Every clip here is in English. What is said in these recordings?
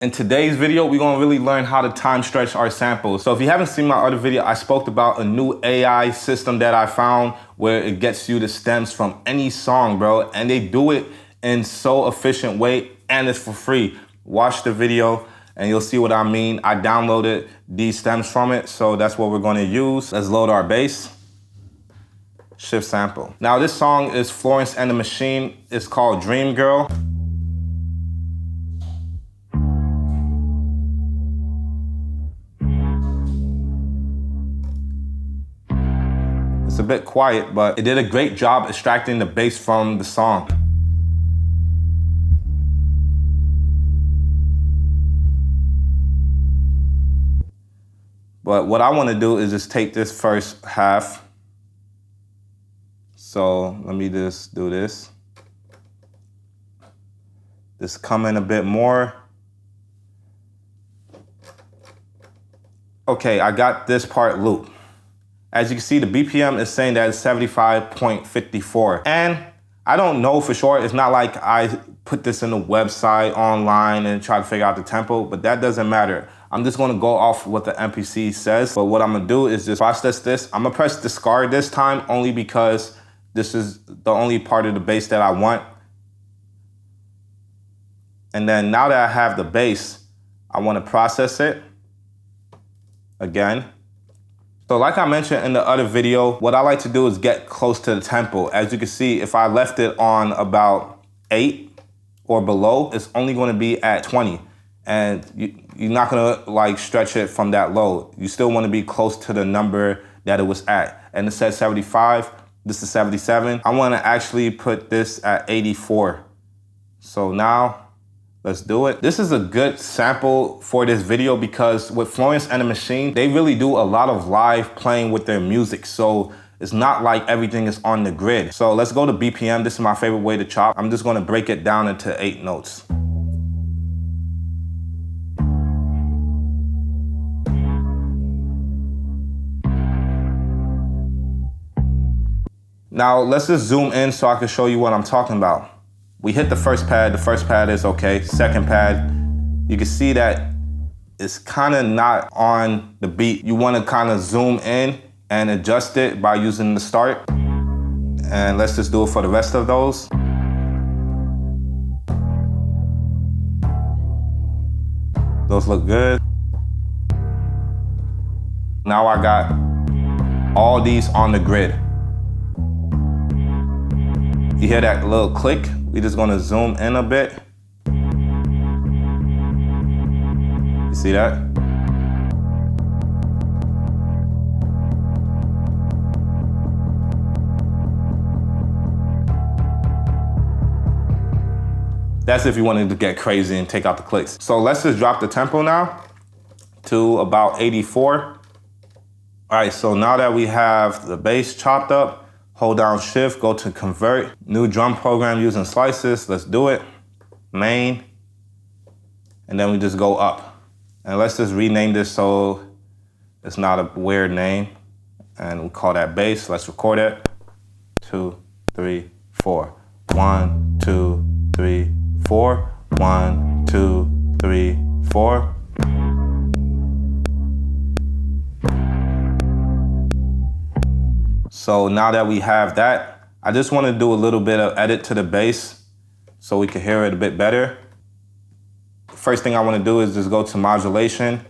In today's video, we're gonna really learn how to time stretch our samples. So if you haven't seen my other video, I spoke about a new AI system that I found where it gets you the stems from any song, bro. And they do it in so efficient way and it's for free. Watch the video and you'll see what I mean. I downloaded these stems from it, so that's what we're gonna use. Let's load our bass. Shift sample. Now this song is Florence and the Machine. It's called Dream Girl. It's a bit quiet, but it did a great job extracting the bass from the song. But what I want to do is just take this first half. So let me just do this. Just come in a bit more. Okay, I got this part looped. As you can see, the BPM is saying that it's 75.54. And I don't know for sure. It's not like I put this in a website online and try to figure out the tempo, but that doesn't matter. I'm just gonna go off what the MPC says. But what I'm gonna do is just process this. I'm gonna press discard this time only because this is the only part of the bass that I want. And then now that I have the bass, I wanna process it again. So like I mentioned in the other video, what I like to do is get close to the tempo. As you can see, if I left it on about 8 or below, it's only gonna be at 20. And you're not gonna like stretch it from that low. You still wanna be close to the number that it was at. And it says 75, this is 77. I wanna actually put this at 84. So now, let's do it. This is a good sample for this video because with Florence and the Machine, they really do a lot of live playing with their music. So it's not like everything is on the grid. So let's go to BPM. This is my favorite way to chop. I'm just gonna break it down into 8 notes. Now let's just zoom in so I can show you what I'm talking about. We hit the first pad is okay. Second pad, you can see that it's kind of not on the beat. You want to kind of zoom in and adjust it by using the start. And let's just do it for the rest of those. Those look good. Now I got all these on the grid. You hear that little click? We're just gonna zoom in a bit. You see that? That's if you wanted to get crazy and take out the clicks. So let's just drop the tempo now to about 84. All right, so now that we have the bass chopped up, hold down shift, go to convert, new drum program using slices, let's do it, main, and then we just go up. And let's just rename this so it's not a weird name, and we call that bass. Let's record it. 2, 3, 4. 1, 2, 3, 4. 1, 2, 3, 4. So now that we have that, I just want to do a little bit of edit to the bass so we can hear it a bit better. First thing I want to do is just go to modulation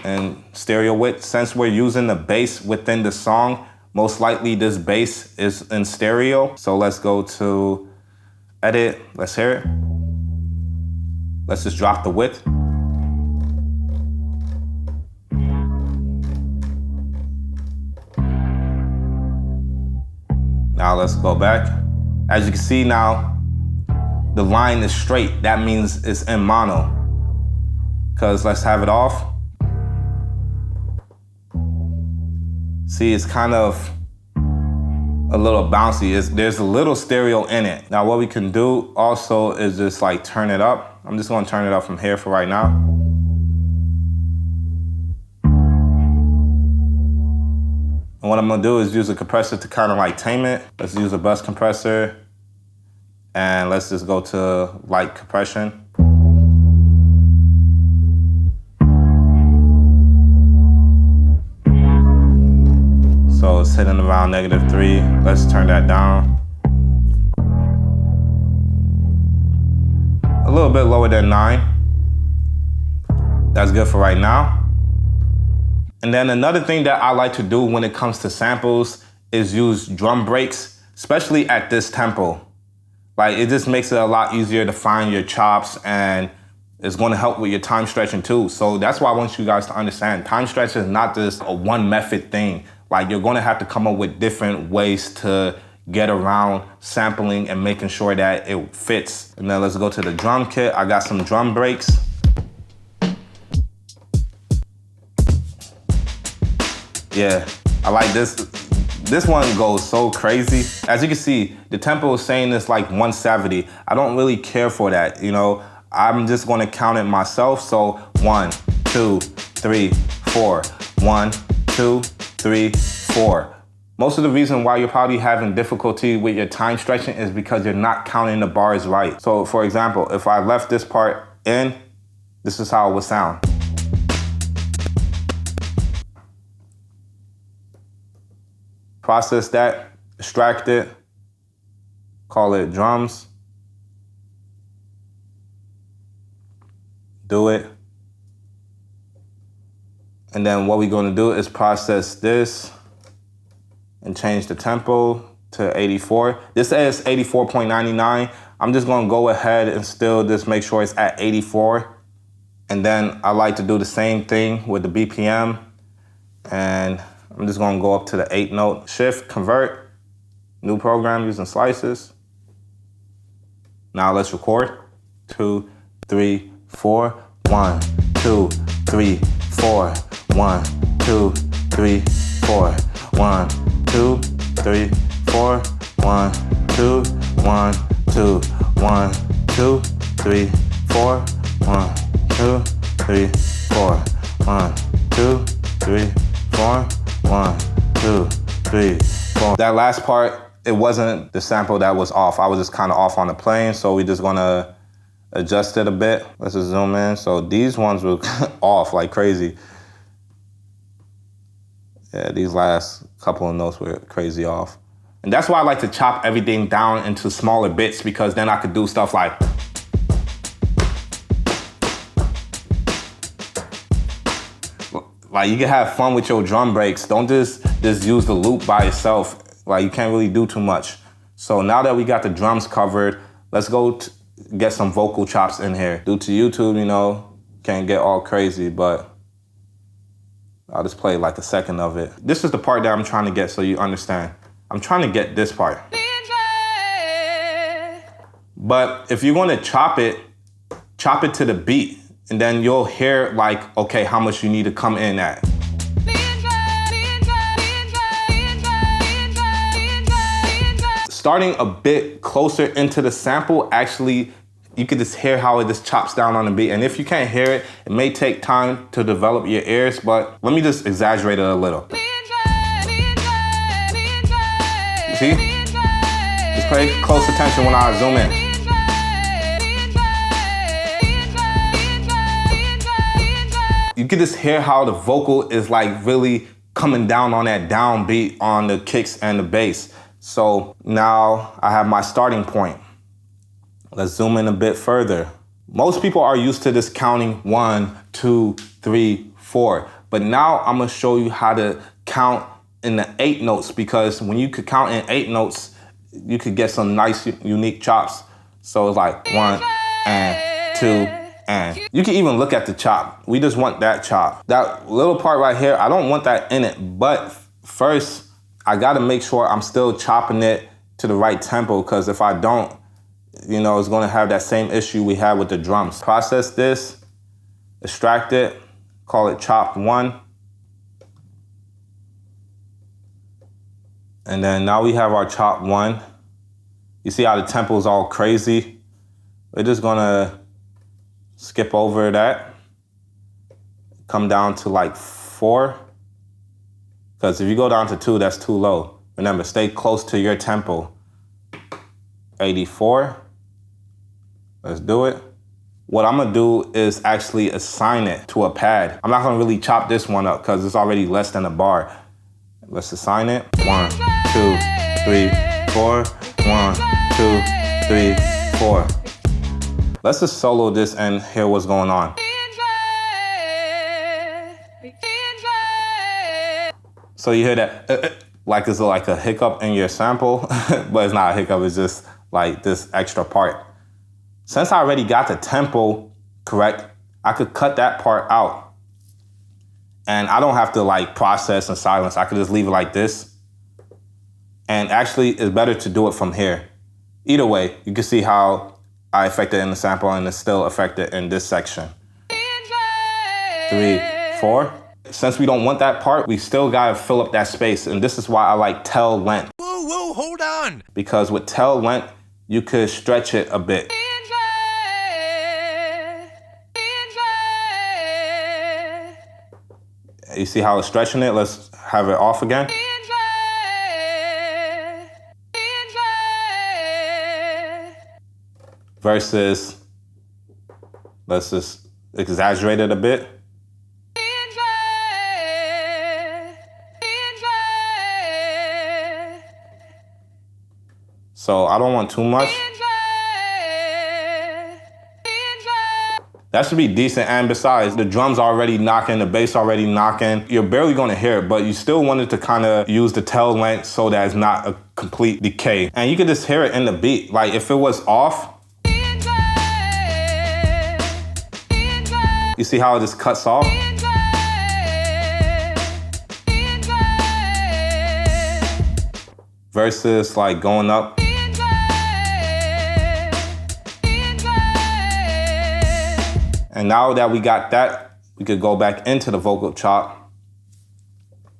and stereo width. Since we're using the bass within the song, most likely this bass is in stereo. So let's go to edit, let's hear it. Let's just drop the width. Now let's go back. As you can see now, the line is straight. That means it's in mono. Because let's have it off. See, it's kind of a little bouncy. There's a little stereo in it. Now what we can do also is just like turn it up. I'm just gonna turn it up from here for right now. And what I'm gonna do is use a compressor to kind of like tame it. Let's use a bus compressor. And let's just go to light compression. hitting around -3. Let's turn that down. A little bit lower than 9. That's good for right now. And then another thing that I like to do when it comes to samples is use drum breaks, especially at this tempo. Like, it just makes it a lot easier to find your chops, and it's going to help with your time stretching too. So that's why I want you guys to understand, time stretching is not just a one method thing. Like, you're going to have to come up with different ways to get around sampling and making sure that it fits. And then let's go to the drum kit. I got some drum breaks. Yeah, I like this. This one goes so crazy. As you can see, the tempo is saying it's like 170. I don't really care for that, you know? I'm just gonna count it myself. So 1, 2, 3, 4. 1, 2, 3, 4. Most of the reason why you're probably having difficulty with your time stretching is because you're not counting the bars right. So for example, if I left this part in, this is how it would sound. Process that, extract it, call it drums. Do it. And then what we're gonna do is process this and change the tempo to 84. This says 84.99. I'm just gonna go ahead and still just make sure it's at 84. And then I like to do the same thing with the BPM. And I'm just gonna go up to the 8 note, shift, convert, new program using slices. Now let's record. 2, 3, 4. 1, 2, 3, 4. 1, 2, 3, 4. 1, 2, 3, 4. 1, 2, 1, 2, 1, 2, 3, 4. 1, 2, 3, 4. 1, 2, 3, 4. 1, 2, 3, 4. That last part, it wasn't the sample that was off. I was just kind of off on the plane, so we're just gonna adjust it a bit. Let's just zoom in. So these ones were off like crazy. Yeah, these last couple of notes were crazy off. And that's why I like to chop everything down into smaller bits, because then I could do stuff like, you can have fun with your drum breaks. Don't just use the loop by itself. Like, you can't really do too much. So now that we got the drums covered, let's go get some vocal chops in here. Due to YouTube, you know, can't get all crazy, but I'll just play like a second of it. This is the part that I'm trying to get so you understand. I'm trying to get this part. But if you're gonna chop it to the beat, and then you'll hear like, okay, how much you need to come in at. Starting a bit closer into the sample, actually, you can just hear how it just chops down on the beat. And if you can't hear it, it may take time to develop your ears, but let me just exaggerate it a little. See? Just pay close attention when I zoom in. You can just hear how the vocal is like really coming down on that downbeat on the kicks and the bass. So now I have my starting point. Let's zoom in a bit further. Most people are used to this counting 1, 2, 3, 4. But now I'm gonna show you how to count in the 8 notes, because when you could count in 8 notes, you could get some nice unique chops. So it's like 1 and 2. And you can even look at the chop. We just want that chop. That little part right here, I don't want that in it. But first, I gotta make sure I'm still chopping it to the right tempo, because if I don't, you know, it's gonna have that same issue we had with the drums. Process this, extract it, call it chop 1. And then now we have our chop 1. You see how the tempo is all crazy? We're just gonna skip over that, come down to like 4. Because if you go down to 2, that's too low. Remember, stay close to your tempo. 84. Let's do it. What I'm gonna do is actually assign it to a pad. I'm not gonna really chop this one up because it's already less than a bar. Let's assign it. 1, 2, 3, 4. 1, 2, 3, 4. Let's just solo this and hear what's going on. So you hear that like it's like a hiccup in your sample, but it's not a hiccup, it's just like this extra part. Since I already got the tempo correct, I could cut that part out. And I don't have to like process and silence. I could just leave it like this. And actually, it's better to do it from here. Either way, you can see how I affect it in the sample and it's still affected in this section. 3, 4. Since we don't want that part, we still gotta fill up that space. And this is why I like tail length. Whoa, hold on. Because with tail length, you could stretch it a bit. You see how it's stretching it? Let's have it off again. Versus, let's just exaggerate it a bit. So I don't want too much. That should be decent, and besides, the drums already knocking, the bass already knocking. You're barely gonna hear it, but you still wanted to kind of use the tail length so that it's not a complete decay. And you can just hear it in the beat. Like if it was off, you see how it just cuts off? Versus like going up. And now that we got that, we could go back into the vocal chop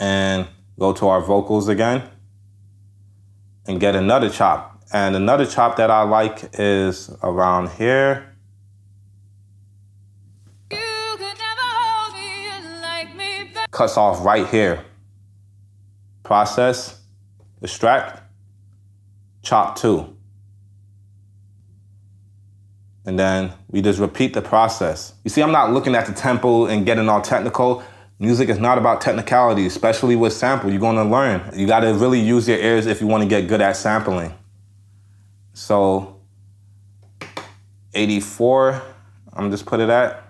and go to our vocals again and get another chop. And another chop that I like is around here. Cuts off right here. Process, extract, chop 2. And then we just repeat the process. You see, I'm not looking at the tempo and getting all technical. Music is not about technicality, especially with sample. You're gonna learn. You gotta really use your ears if you wanna get good at sampling. So, 84, I'm just put it at.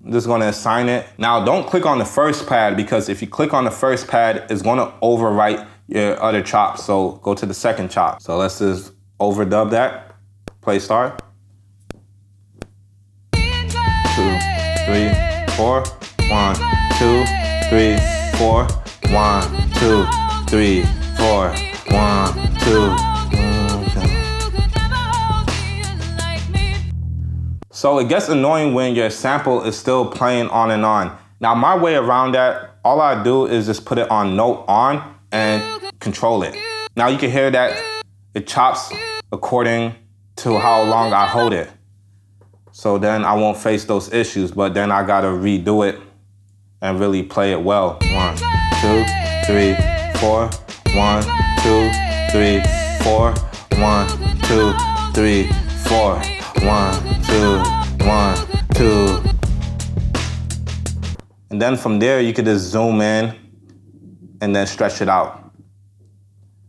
I'm just gonna assign it. Now, don't click on the first pad, because if you click on the first pad, it's gonna overwrite your other chops. So go to the second chop. So let's just overdub that. Play start. 2, 3, 4. 1, 2, 3, 4. 1, 2, 3, 4. 1, 2. So it gets annoying when your sample is still playing on and on. Now my way around that, all I do is just put it on note on and control it. Now you can hear that it chops according to how long I hold it. So then I won't face those issues, but then I gotta redo it and really play it well. 1, 2, 3, 4. 1, 2, 3, 4. 1, 2, 3, 4. 1, 2, 1, 2. And then from there, you could just zoom in and then stretch it out.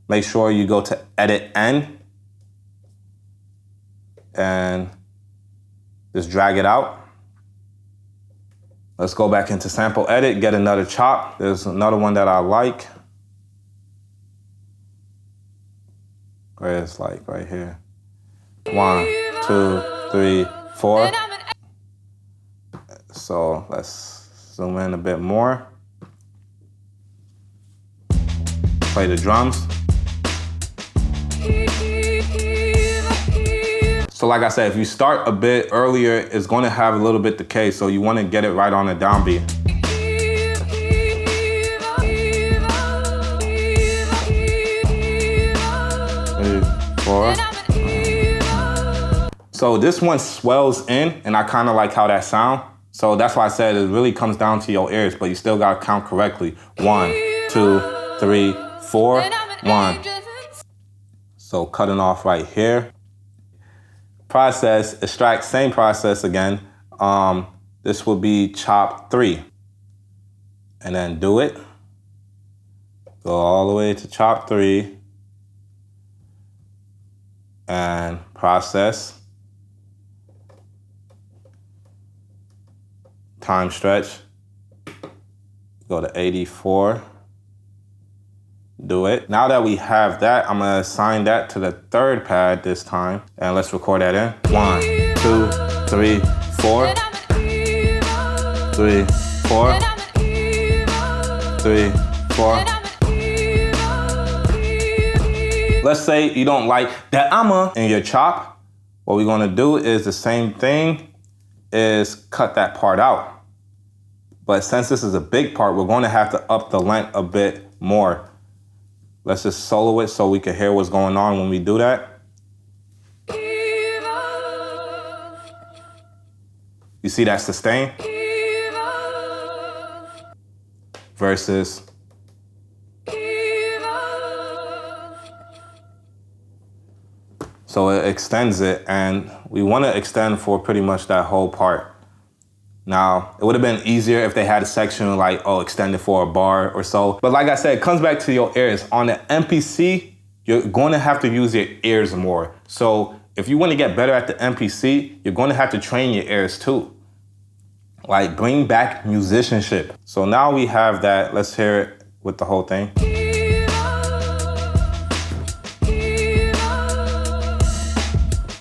Make sure you go to edit N and just drag it out. Let's go back into sample edit, get another chop. There's another one that I like. Where it's like right here. 1, 2, 3, 4. So let's zoom in a bit more. Play the drums. So like I said, if you start a bit earlier, it's gonna have a little bit decay, so you wanna get it right on the downbeat. 3, 4. So this one swells in, and I kinda like how that sound. So that's why I said it really comes down to your ears, but you still gotta count correctly. 1, 2, 3, 4, 1. So cutting off right here. Process, extract, same process again. This will be chop 3. and then do it. Go all the way to chop 3 and process. Time stretch. Go to 84. Do it. Now that we have that, I'm gonna assign that to the 3rd pad this time. And let's record that in. 1, 2, 3, 4. 3, 4. 3, 4. Let's say you don't like that in your chop. What we're gonna do is the same thing, is cut that part out. But since this is a big part, we're gonna have to up the length a bit more. Let's just solo it so we can hear what's going on when we do that. You see that sustain? Versus. So it extends it, and we want to extend for pretty much that whole part. Now, it would have been easier if they had a section like, oh, extend it for a bar or so. But like I said, it comes back to your ears. On the MPC, you're going to have to use your ears more. So if you want to get better at the MPC, you're going to have to train your ears too. Like, bring back musicianship. So now we have that. Let's hear it with the whole thing.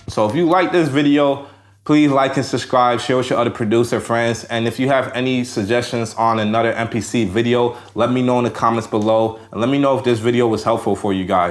So if you like this video, please like and subscribe, share with your other producer friends. And if you have any suggestions on another MPC video, let me know in the comments below. And let me know if this video was helpful for you guys.